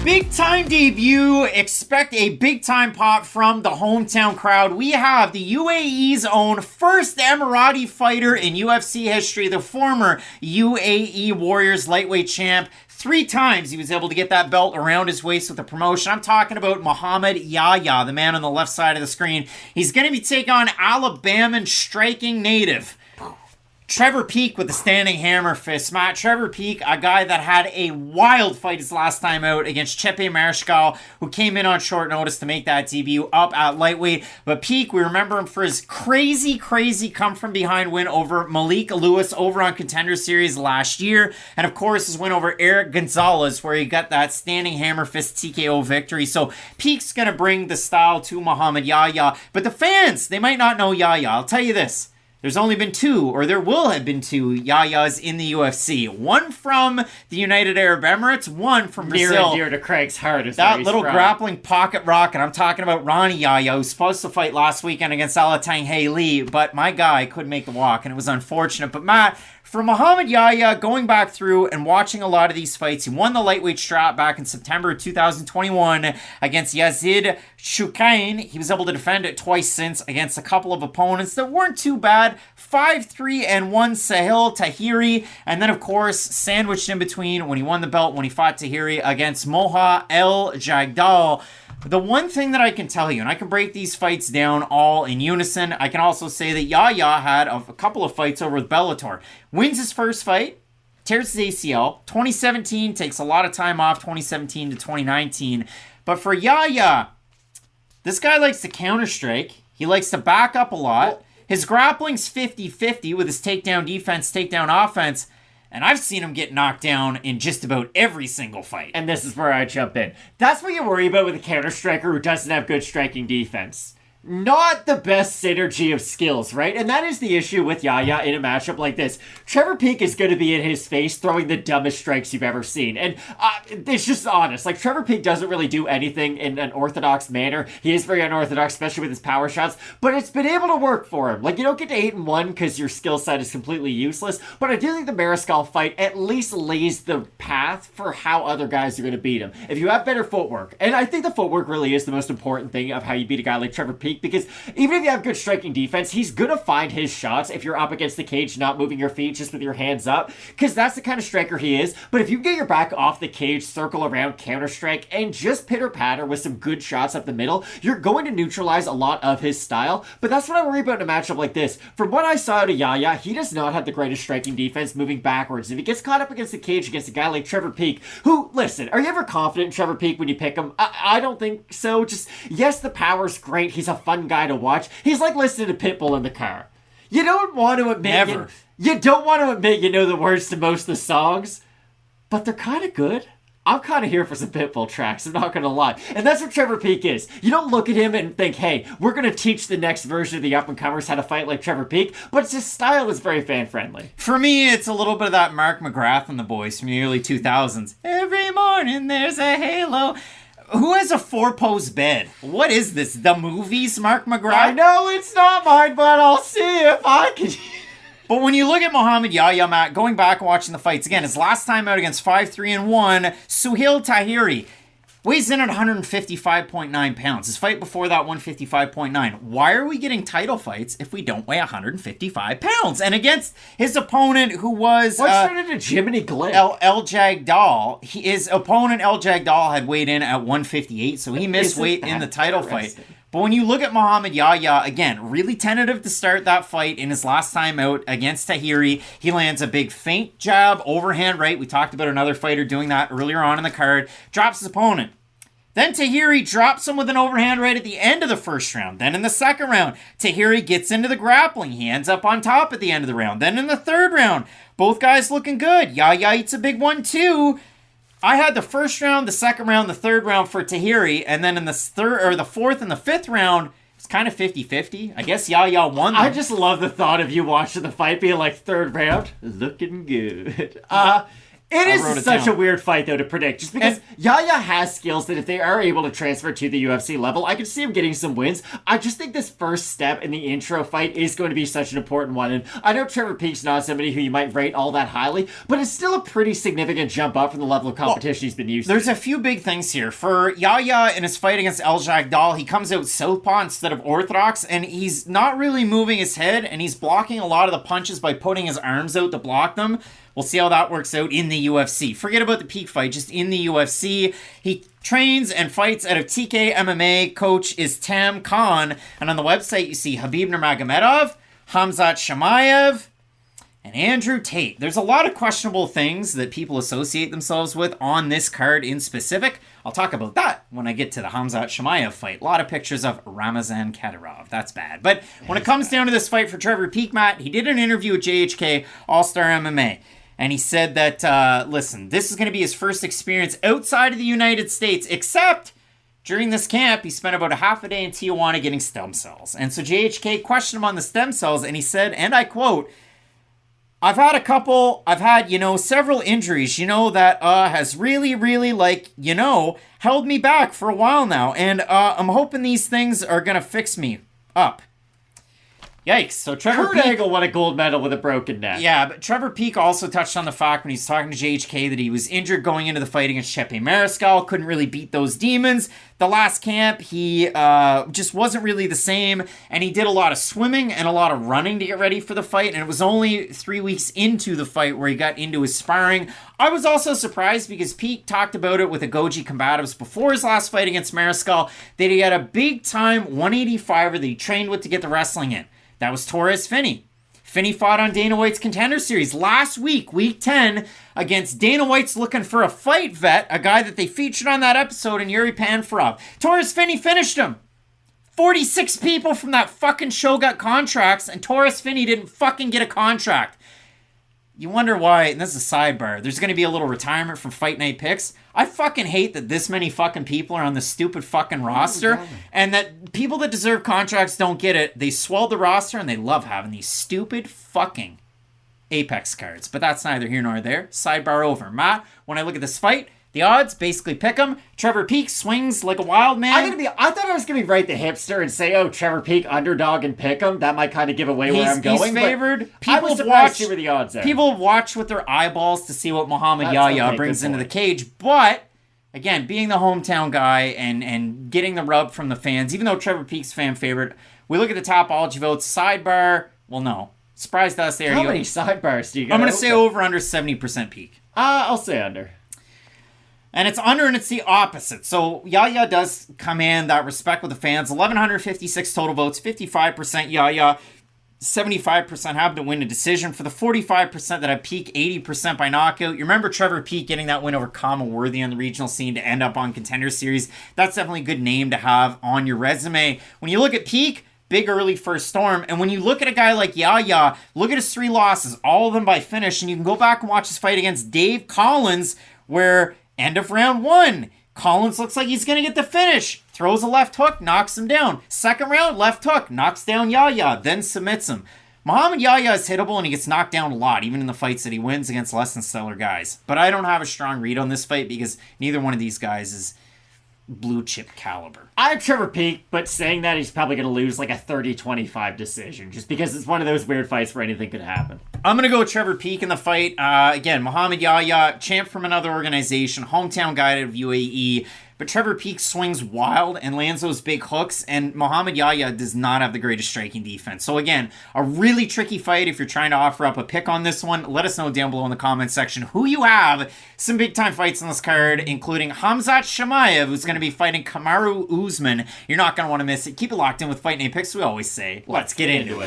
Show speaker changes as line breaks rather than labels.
Big time debut. Expect a big time pop from the hometown crowd. We have the UAE's own first Emirati fighter in UFC history, the former UAE Warriors lightweight champ. 3 times he was able to get that belt around his waist with the promotion. I'm talking about Muhammad Yahya, the man on the left side of the screen. He's going to be taking on Alabama striking native Trevor Peek with the standing hammer fist. Matt, Trevor Peek, a guy that had a wild fight his last time out against Chepe Mariscal, who came in on short notice to make that debut up at lightweight. But Peek, we remember him for his crazy come-from-behind win over Malik Lewis over on Contender Series last year. And, of course, his win over Eric Gonzalez, where he got that standing hammer fist TKO victory. So Peek's going to bring the style to Muhammad Yahya. But the fans, they might not know Yahya. I'll tell you this. There's only been 2, or there will have been 2 Yahyas in the UFC. One from the United Arab Emirates, one from Brazil.
Near and dear to Craig's heart is
that little grappling pocket rocket. I'm talking about Ronnie Yahya, who's supposed to fight last weekend against Alatang Lee, but my guy couldn't make the walk, and it was unfortunate. But Matt, for Muhammad Yahya, going back through and watching a lot of these fights, he won the lightweight strap back in September 2021 against Yazid Shukain. He was able to defend it twice since against a couple of opponents that weren't too bad. 5-3-1 Sahil Tahiri, and then of course sandwiched in between when he won the belt when he fought Tahiri against Moha El Jagdal. The one thing that I can tell you, and I can break these fights down all in unison, I can also say that Yahya had a couple of fights over with Bellator. Wins his first fight, tears his ACL. 2017, takes a lot of time off, 2017 to 2019. But for Yahya, this guy likes to counter-strike. He likes to back up a lot. His grappling's 50-50 with his takedown defense, takedown offense. And I've seen him get knocked down in just about every single fight.
And this is where I jump in. That's what you worry about with a counter-striker who doesn't have good striking defense. Not the best synergy of skills, right? And that is the issue with Yahya in a matchup like this. Trevor Peek is going to be in his face throwing the dumbest strikes you've ever seen. And it's just honest. Like, Trevor Peek doesn't really do anything in an orthodox manner. He is very unorthodox, especially with his power shots. But it's been able to work for him. Like, you don't get to 8-1 because your skill set is completely useless. But I do think the Mariscal fight at least lays the path for how other guys are going to beat him. If you have better footwork. And I think the footwork really is the most important thing of how you beat a guy like Trevor Peek. Because even if you have good striking defense, he's going to find his shots if you're up against the cage, not moving your feet, just with your hands up. Because that's the kind of striker he is. But if you get your back off the cage, circle around, counter-strike, and just pitter-patter with some good shots up the middle, you're going to neutralize a lot of his style. But that's what I worry about in a matchup like this. From what I saw out of Yahya, he does not have the greatest striking defense moving backwards. If he gets caught up against the cage against a guy like Trevor Peek, who, listen, are you ever confident in Trevor Peek when you pick him? I don't think so. Just, yes, the power's great. He's a fun guy to watch. He's like listening to Pitbull in the car. You don't want to admit you don't want to admit you know the words to most of the songs, but they're kind of good. I'm kind of here for some Pitbull tracks, I'm not going to lie. And that's what Trevor Peek is. You don't look at him and think, hey, we're going to teach the next version of the up-and-comers how to fight like Trevor Peek, but his style is very fan-friendly.
For me, it's a little bit of that Mark McGrath and the Boys from the early 2000s. Every morning there's a halo. Who has a 4-post bed? What is this? The movies, Mark McGrath?
I know it's not mine, but I'll see if I can.
But when you look at Muhammad Yahya, Matt, going back and watching the fights, again, his last time out against 5-3-1, Suhail Tahiri, weighs in at 155.9 pounds. His fight before that, 155.9. Why are we getting title fights if we don't weigh 155 pounds? And against his opponent, who was...
What's turned into Jiminy Glick?
El Jagdal. His opponent, El Jagdal, had weighed in at 158, so he missed weight in the title fight. But when you look at Muhammad Yahya, again, really tentative to start that fight in his last time out against Tahiri. He lands a big feint jab, overhand right. We talked about another fighter doing that earlier on in the card. Drops his opponent. Then Tahiri drops him with an overhand right at the end of the first round. Then in the second round, Tahiri gets into the grappling. He ends up on top at the end of the round. Then in the third round, both guys looking good. Yahya eats a big one too. I had the first round, the second round, the third round for Tahiri, and then in the fourth and the fifth round, it's kind of 50-50. I guess Yahya won them.
I just love the thought of you watching the fight being like third round, looking good. It
I wrote
is
it
such
down.
a weird fight, though, to predict. Just because Yaya has skills that if they are able to transfer to the UFC level, I can see him getting some wins. I just think this first step in the intro fight is going to be such an important one. And I know Trevor Peek's not somebody who you might rate all that highly, but it's still a pretty significant jump up from the level of competition he's been used to.
There's a few big things here. For Yaya in his fight against El Jagdal, he comes out southpaw instead of orthodox, and he's not really moving his head, and he's blocking a lot of the punches by putting his arms out to block them. We'll see how that works out in the UFC. Forget about the Peek fight, just in the UFC. He trains and fights out of TK MMA. Coach is Tam Khan. And on the website, you see Habib Nurmagomedov, Hamzat Shamaev, and Andrew Tate. There's a lot of questionable things that people associate themselves with on this card in specific. I'll talk about that when I get to the Hamzat Shamaev fight. A lot of pictures of Ramazan Kadyrov. That's bad. But when it comes down to this fight for Trevor Peek, Matt, he did an interview with JHK All-Star MMA. And he said that, listen, this is going to be his first experience outside of the United States, except during this camp, he spent about a half a day in Tijuana getting stem cells. And so JHK questioned him on the stem cells, and he said, and I quote, I've had several injuries, that has really, held me back for a while now. And I'm hoping these things are going to fix me up. Yikes. So Trevor
Kurt
Peek...
Angle won a gold medal with a broken neck.
Yeah, but Trevor Peek also touched on the fact when he's talking to JHK that he was injured going into the fight against Chepe Mariscal, couldn't really beat those demons. The last camp, he just wasn't really the same, and he did a lot of swimming and a lot of running to get ready for the fight, and it was only 3 weeks into the fight where he got into his sparring. I was also surprised because Peek talked about it with Agoji Combatives before his last fight against Mariscal, that he had a big-time 185er that he trained with to get the wrestling in. That was Torres Finney. Finney fought on Dana White's Contender Series last week, week 10, against Dana White's looking for a fight vet, a guy that they featured on that episode in Yuri Panfarov. Torres Finney finished him. 46 people from that fucking show got contracts, and Torres Finney didn't fucking get a contract. You wonder why, and this is a sidebar, there's going to be a little retirement from Fight Night Picks. I fucking hate that this many fucking people are on this stupid fucking roster, and that people that deserve contracts don't get it. They swelled the roster, and they love having these stupid fucking Apex cards. But that's neither here nor there. Sidebar over. Matt, when I look at this fight, the odds basically pick him. Trevor Peek swings like a wild man.
I thought I was gonna be right the hipster and say, Trevor Peek underdog and pick him. That might kind of give away where I'm going.
He's favored.
I was surprised to see where the odds are.
People watch with their eyeballs to see what Muhammad Yahya brings into the cage. But again, being the hometown guy and getting the rub from the fans, even though Trevor Peek's fan favorite, we look at the Topology votes. Sidebar. Well, no. Surprised us there.
How many sidebars do you got?
I'm gonna say over under 70% Peek.
I'll say under.
And it's under, and it's the opposite. So Yahya does command that respect with the fans. 1,156 total votes, 55% Yahya, 75% have to win a decision. For the 45% that have Peek, 80% by knockout. You remember Trevor Peek getting that win over Kama Worthy on the regional scene to end up on Contender Series. That's definitely a good name to have on your resume. When you look at Peek, big early first storm. And when you look at a guy like Yahya, look at his 3 losses, all of them by finish. And you can go back and watch his fight against Dave Collins, where end of round 1, Collins looks like he's going to get the finish. Throws a left hook, knocks him down. Second round, left hook, knocks down Yahya, then submits him. Muhammad Yahya is hittable, and he gets knocked down a lot, even in the fights that he wins against less than stellar guys. But I don't have a strong read on this fight because neither one of these guys is blue chip caliber.
I have Trevor Peek, but saying that he's probably going to lose like a 30-25 decision, just because it's one of those weird fights where anything could happen.
I'm going to go with Trevor Peek in the fight. Again, Muhammad Yahya, champ from another organization, hometown guy of UAE. But Trevor Peek swings wild and lands those big hooks, and Muhammad Yahya does not have the greatest striking defense. So again, a really tricky fight if you're trying to offer up a pick on this one. Let us know down below in the comments section who you have. Some big-time fights on this card, including Hamzat Shamaev, who's going to be fighting Kamaru Usman. You're not going to want to miss it. Keep it locked in with Fight Night Picks, we always say. Let's get into it.